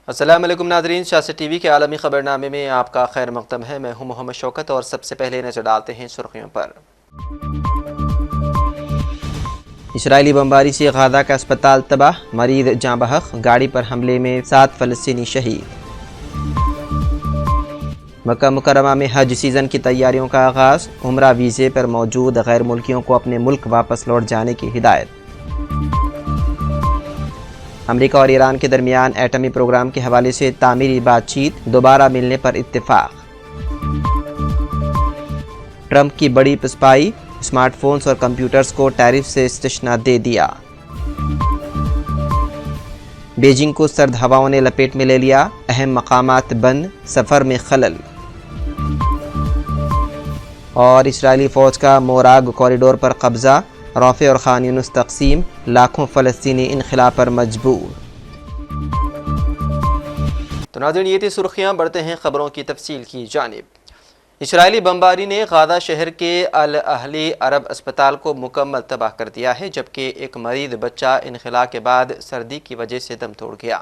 السلام علیکم ناظرین، شاست ٹی وی کے عالمی خبرنامے میں آپ کا خیر مقدم ہے۔ میں ہوں محمد شوکت اور سب سے پہلے نظر ڈالتے ہیں سرخیوں پر۔ اسرائیلی بمباری سے غزہ کا اسپتال تباہ، مریض جاں بحق، گاڑی پر حملے میں 7 فلسطینی شہید۔ مکہ مکرمہ میں حج سیزن کی تیاریوں کا آغاز، عمرہ ویزے پر موجود غیر ملکیوں کو اپنے ملک واپس لوٹ جانے کی ہدایت۔ امریکہ اور ایران کے درمیان ایٹمی پروگرام کے حوالے سے تعمیری بات چیت، دوبارہ ملنے پر اتفاق۔ ٹرمپ کی بڑی پسپائی، اسمارٹ فونز اور کمپیوٹرز کو ٹیرف سے استثناء دے دیا۔ بیجنگ کو سرد ہواؤں نے لپیٹ میں لے لیا، اہم مقامات بند، سفر میں خلل۔ اور اسرائیلی فوج کا موراگ کوریڈور پر قبضہ، رافع اور خان یونس تقسیم، لاکھوں فلسطینی انخلا پر مجبور۔ تو ناظرین، یہ تھی سرخیاں، بڑھتے ہیں خبروں کی تفصیل کی جانب۔ اسرائیلی بمباری نے غزہ شہر کے الاہلی عرب اسپتال کو مکمل تباہ کر دیا ہے، جبکہ ایک مریض بچہ انخلا کے بعد سردی کی وجہ سے دم توڑ گیا۔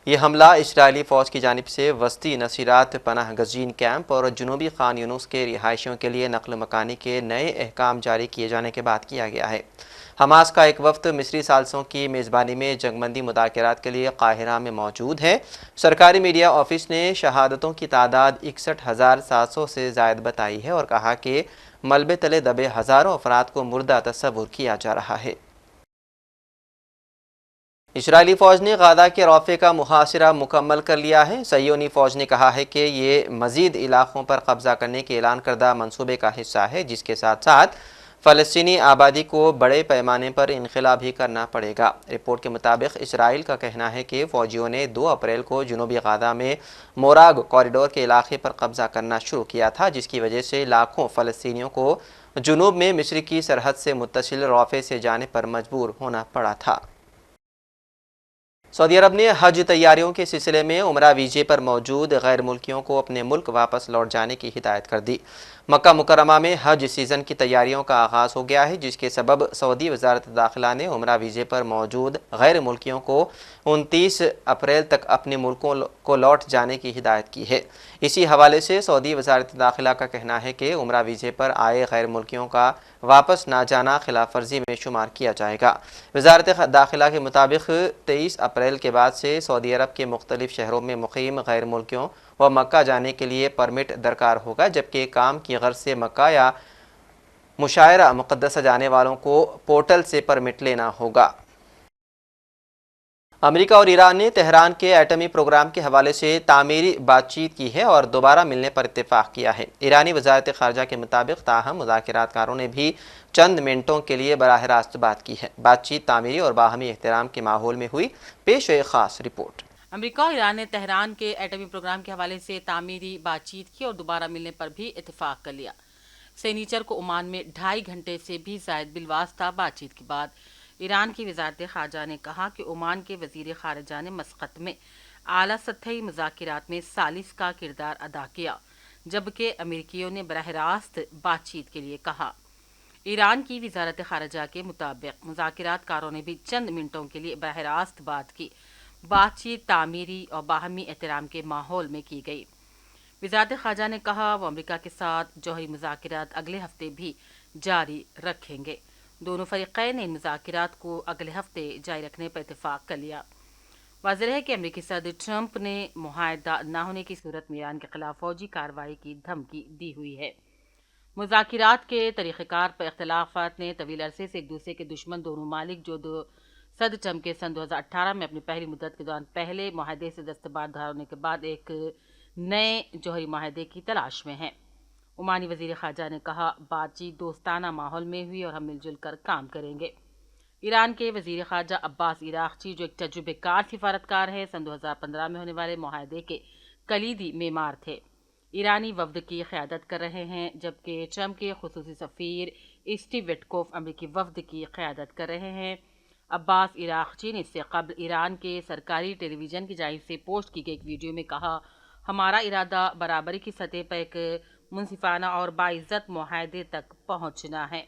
یہ حملہ اسرائیلی فوج کی جانب سے وسطی نصیرات پناہ گزین کیمپ اور جنوبی خان یونس کے رہائشیوں کے لیے نقل مکانی کے نئے احکام جاری کیے جانے کے بعد کیا گیا ہے۔ حماس کا ایک وفد مصری ثالثوں کی میزبانی میں جنگ بندی مذاکرات کے لیے قاہرہ میں موجود ہے۔ سرکاری میڈیا آفس نے شہادتوں کی تعداد 61,700 سے زائد بتائی ہے اور کہا کہ ملبے تلے دبے ہزاروں افراد کو مردہ تصور کیا جا رہا ہے۔ اسرائیلی فوج نے غزہ کے رافع کا محاصرہ مکمل کر لیا ہے۔ صہیونی فوج نے کہا ہے کہ یہ مزید علاقوں پر قبضہ کرنے کے اعلان کردہ منصوبے کا حصہ ہے، جس کے ساتھ ساتھ فلسطینی آبادی کو بڑے پیمانے پر انخلا بھی کرنا پڑے گا۔ رپورٹ کے مطابق اسرائیل کا کہنا ہے کہ فوجیوں نے 2 اپریل کو جنوبی غزہ میں موراگ کوریڈور کے علاقے پر قبضہ کرنا شروع کیا تھا، جس کی وجہ سے لاکھوں فلسطینیوں کو جنوب میں مصر کی سرحد سے متصل رافع سے جانے پر مجبور ہونا پڑا تھا۔ سعودی عرب نے حج تیاریوں کے سلسلے میں عمرہ ویزے پر موجود غیر ملکیوں کو اپنے ملک واپس لوٹ جانے کی ہدایت کر دی۔ مکہ مکرمہ میں حج سیزن کی تیاریوں کا آغاز ہو گیا ہے، جس کے سبب سعودی وزارت داخلہ نے عمرہ ویزے پر موجود غیر ملکیوں کو 29 اپریل تک اپنے ملکوں کو لوٹ جانے کی ہدایت کی ہے۔ اسی حوالے سے سعودی وزارت داخلہ کا کہنا ہے کہ عمرہ ویزے پر آئے غیر ملکیوں کا واپس نہ جانا خلاف ورزی میں شمار کیا جائے گا۔ وزارت داخلہ کے مطابق 23 اپریل کے بعد سے سعودی عرب کے مختلف شہروں میں مقیم غیر ملکیوں و مکہ جانے کے لیے پرمٹ درکار ہوگا، جبکہ کام کی غرض سے مکہ یا مشاعرہ مقدسہ جانے والوں کو پورٹل سے پرمٹ لینا ہوگا۔ امریکہ اور ایران نے تہران کے ایٹمی پروگرام کے حوالے سے تعمیری بات چیت کی ہے اور دوبارہ ملنے پر اتفاق کیا ہے۔ ایرانی وزارت خارجہ کے مطابق تاہم مذاکرات کاروں نے بھی چند منٹوں کے لیے براہ راست بات کی ہے۔ بات چیت تعمیری اور باہمی احترام کے ماحول میں ہوئی۔ پیش ہے خاص رپورٹ۔ امریکہ اور ایران نے تہران کے ایٹمی پروگرام کے حوالے سے تعمیری بات چیت کی اور دوبارہ ملنے پر بھی اتفاق کر لیا۔ سینیچر کو عمان میں 2.5 گھنٹے سے بھی زائد بالواسطہ بات چیت کے بعد ایران کی وزارت خارجہ نے کہا کہ عمان کے وزیر خارجہ نے مسقط میں اعلیٰ سطحی مذاکرات میں ثالث کا کردار ادا کیا، جبکہ امریکیوں نے براہ راست بات چیت کے لیے کہا۔ ایران کی وزارت خارجہ کے مطابق مذاکرات کاروں نے بھی چند منٹوں کے لیے براہ راست بات کی۔ بات چیت تعمیری اور باہمی احترام کے ماحول میں کی گئی۔ وزارت خارجہ نے کہا وہ امریکہ کے ساتھ جوہری مذاکرات اگلے ہفتے بھی جاری رکھیں گے۔ دونوں فریقین نے ان مذاکرات کو اگلے ہفتے جاری رکھنے پر اتفاق کر لیا۔ واضح ہے کہ امریکی صدر ٹرمپ نے معاہدہ نہ ہونے کی صورت میں ایران کے خلاف فوجی کارروائی کی دھمکی دی ہوئی ہے۔ مذاکرات کے طریقہ کار پر اختلافات نے طویل عرصے سے ایک دوسرے کے دشمن دونوں ممالک جو صدر ٹرمپ کے سن 2018 میں اپنی پہلی مدت کے دوران پہلے معاہدے سے دستبردار ہونے کے بعد ایک نئے جوہری معاہدے کی تلاش میں ہیں۔ عمانی وزیر خارجہ نے کہا بات چیت دوستانہ ماحول میں ہوئی اور ہم مل جل کر کام کریں گے۔ ایران کے وزیر خارجہ عباس عراقچی جو ایک تجربہ کار سفارتکار ہے، سن 2015 میں ہونے والے معاہدے کے کلیدی معمار تھے۔ ایرانی وفد کی قیادت کر رہے ہیں، جبکہ ٹرمپ کے خصوصی سفیر اسٹیو وٹکوف امریکی وفد کی قیادت کر رہے ہیں۔ عباس عراقچی نے اس سے قبل ایران کے سرکاری ٹیلی ویژن کی جانب سے پوسٹ کی گئی ایک ویڈیو میں کہا ہمارا ارادہ برابری کی سطح پر ایک منصفانہ اور باعزت معاہدے تک پہنچنا ہے۔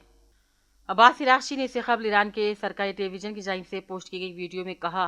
عباس عراقچی نے اس سے قبل ایران کے سرکاری ٹیلی ویژن کی جانب سے پوسٹ کی گئی ویڈیو میں کہا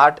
8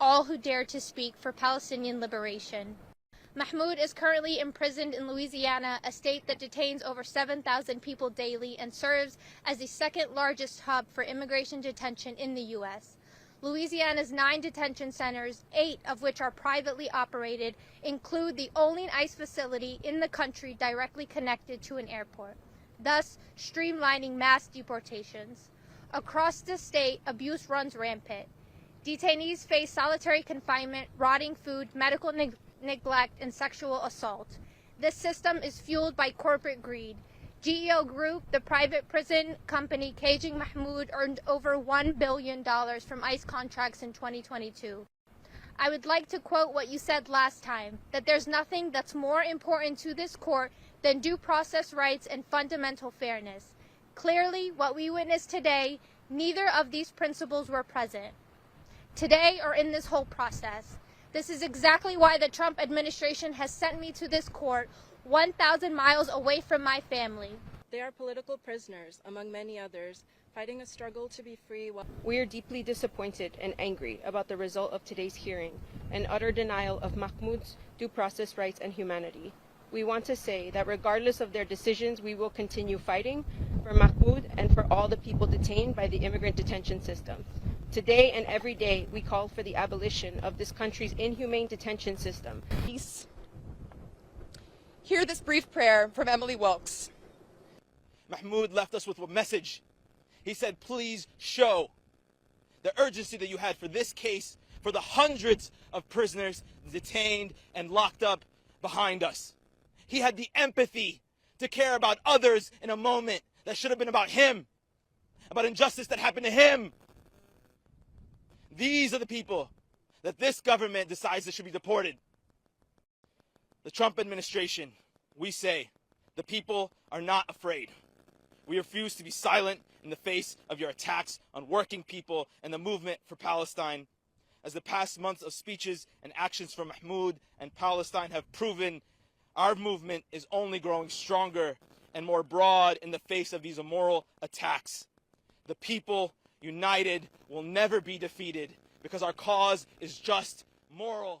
All who dare to speak for Palestinian liberation. Mahmoud is currently imprisoned in Louisiana, a state that detains over 7,000 people daily and serves as the second largest hub for immigration detention in the U.S. Louisiana's 9 detention centers, 8 of which are privately operated, include the only ICE facility in the country directly connected to an airport, thus streamlining mass deportations. Across the state, abuse runs rampant. Detainees face solitary confinement, rotting food, medical neglect, and sexual assault. This system is fueled by corporate greed. GEO Group, the private prison company caging Mahmoud, earned over $1 billion from ICE contracts in 2022. I would like to quote what you said last time, that there's nothing that's more important to this court than due process rights and fundamental fairness. Clearly, what we witnessed today, neither of these principles were present today or in this whole process. This is exactly why the Trump administration has sent me to this court 1,000 miles away from my family. They are political prisoners, among many others, fighting a struggle to be free. We are deeply disappointed and angry about the result of today's hearing and utter denial of Mahmoud's due process rights and humanity. We want to say that regardless of their decisions, we will continue fighting for Mahmoud and for all the people detained by the immigrant detention system. Today and every day, we call for the abolition of this country's inhumane detention system. Peace. Hear this brief prayer from Emily Wilkes. Mahmoud left us with a message. He said, please show the urgency that you had for this case, for the hundreds of prisoners detained and locked up behind us. He had the empathy to care about others in a moment that should have been about him, about injustice that happened to him. These are the people that this government decides that should be deported. The Trump administration, we say, the people are not afraid. We refuse to be silent in the face of your attacks on working people and the movement for Palestine. As the past months of speeches and actions from Mahmoud and Palestine have proven, our movement is only growing stronger and more broad in the face of these immoral attacks. The people united will never be defeated because our cause is just, moral.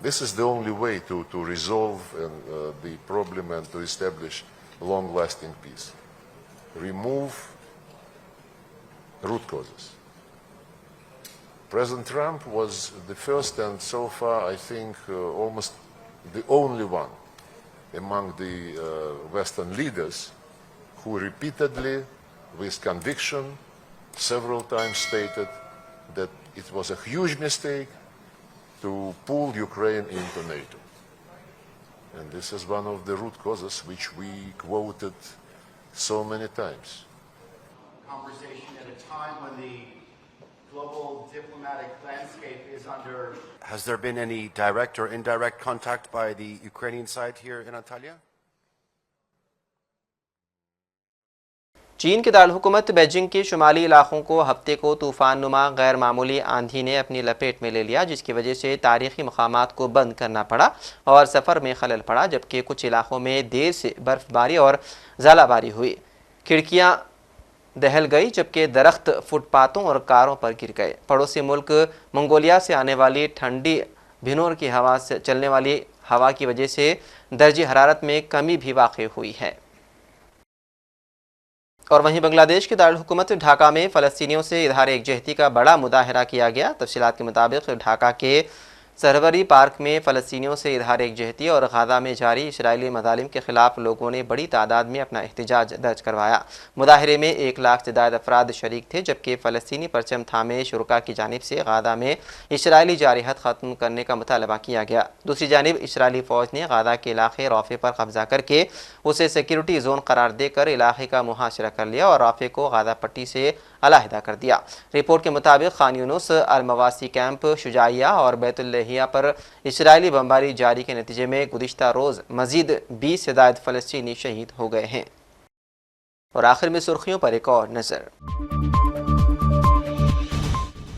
This is the only way to resolve the problem and to establish long-lasting peace. Remove root causes. President Trump was the first and so far, I think, almost the only one among the Western leaders who repeatedly, with conviction, several times stated that it was a huge mistake to pull Ukraine into NATO. And this is one of the root causes which we quoted so many times. Conversation at a time when the global diplomatic landscape is under... Has there been any direct or indirect contact by the Ukrainian side here in Antalya? چین کے دارالحکومت Beijing کے شمالی علاقوں کو ہفتے کو طوفان نما غیر معمولی آندھی نے اپنی لپیٹ میں لے لیا، جس کی وجہ سے تاریخی مقامات کو بند کرنا پڑا اور سفر میں خلل پڑا، جبکہ کچھ علاقوں میں دیر سے برف باری اور ژالہ باری ہوئی، کھڑکیاں دہل گئی، جبکہ درخت فٹ پاتھوں اور کاروں پر گر گئے۔ پڑوسی ملک منگولیا سے آنے والی ٹھنڈی بھنور کی ہوا سے چلنے والی ہوا کی وجہ سے درجہ حرارت میں کمی بھی واقع ہوئی ہے۔ اور وہیں بنگلہ دیش کے دارالحکومت ڈھاکہ میں فلسطینیوں سے اظہار یکجہتی کا بڑا مظاہرہ کیا گیا۔ تفصیلات کے مطابق ڈھاکہ کے سربری پارک میں فلسطینیوں سے اظہار یکجہتی اور غزہ میں جاری اسرائیلی مظالم کے خلاف لوگوں نے بڑی تعداد میں اپنا احتجاج درج کروایا۔ مظاہرے میں 1 لاکھ سے زائد افراد شریک تھے، جبکہ فلسطینی پرچم تھامے شرکاء کی جانب سے غزہ میں اسرائیلی جارحیت ختم کرنے کا مطالبہ کیا گیا۔ دوسری جانب اسرائیلی فوج نے غزہ کے علاقے رافع پر قبضہ کر کے اسے سیکیورٹی زون قرار دے کر علاقے کا محاصرہ کر لیا اور رافع کو غزہ پٹی سے علیحدہ کر دیا۔ رپورٹ کے مطابق خان یونس، المواسی کیمپ، شجاعیہ اور بیت اللحیہ پر اسرائیلی بمباری جاری کے نتیجے میں گزشتہ روز مزید 20 سے زائد فلسطینی شہید ہو گئے ہیں۔ اور آخر میں سرخیوں پر ایک اور نظر۔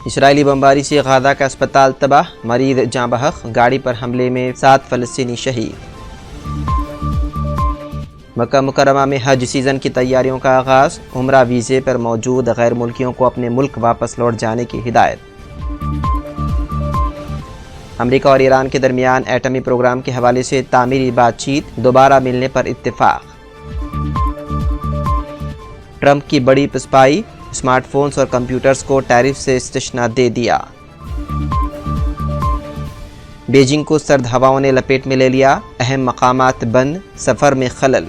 اسرائیلی بمباری سے غزہ کا اسپتال تباہ، مریض جاں بحق، گاڑی پر حملے میں 7 فلسطینی شہید۔ مکہ مکرمہ میں حج سیزن کی تیاریوں کا آغاز، عمرہ ویزے پر موجود غیر ملکیوں کو اپنے ملک واپس لوٹ جانے کی ہدایت۔ امریکہ اور ایران کے درمیان ایٹمی پروگرام کے حوالے سے تعمیری بات چیت، دوبارہ ملنے پر اتفاق۔ ٹرمپ کی بڑی پسپائی، اسمارٹ فونز اور کمپیوٹرز کو ٹیرف سے استثناء دے دیا۔ بیجنگ کو سرد ہواؤں نے لپیٹ میں لے لیا، اہم مقامات بند، سفر میں خلل۔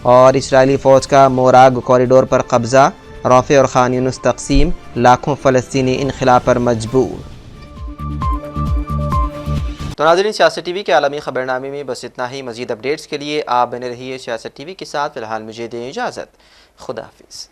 اور اسرائیلی فوج کا موراگ کوریڈور پر قبضہ، رافع اور خان یونس تقسیم، لاکھوں فلسطینی انخلا پر مجبور۔ تو ناظرین، سیاست ٹی وی کے عالمی خبرنامے میں بس اتنا ہی۔ مزید اپڈیٹس کے لیے آپ بنے رہیے سیاست ٹی وی کے ساتھ۔ فی الحال مجھے دیں اجازت، خدا حافظ۔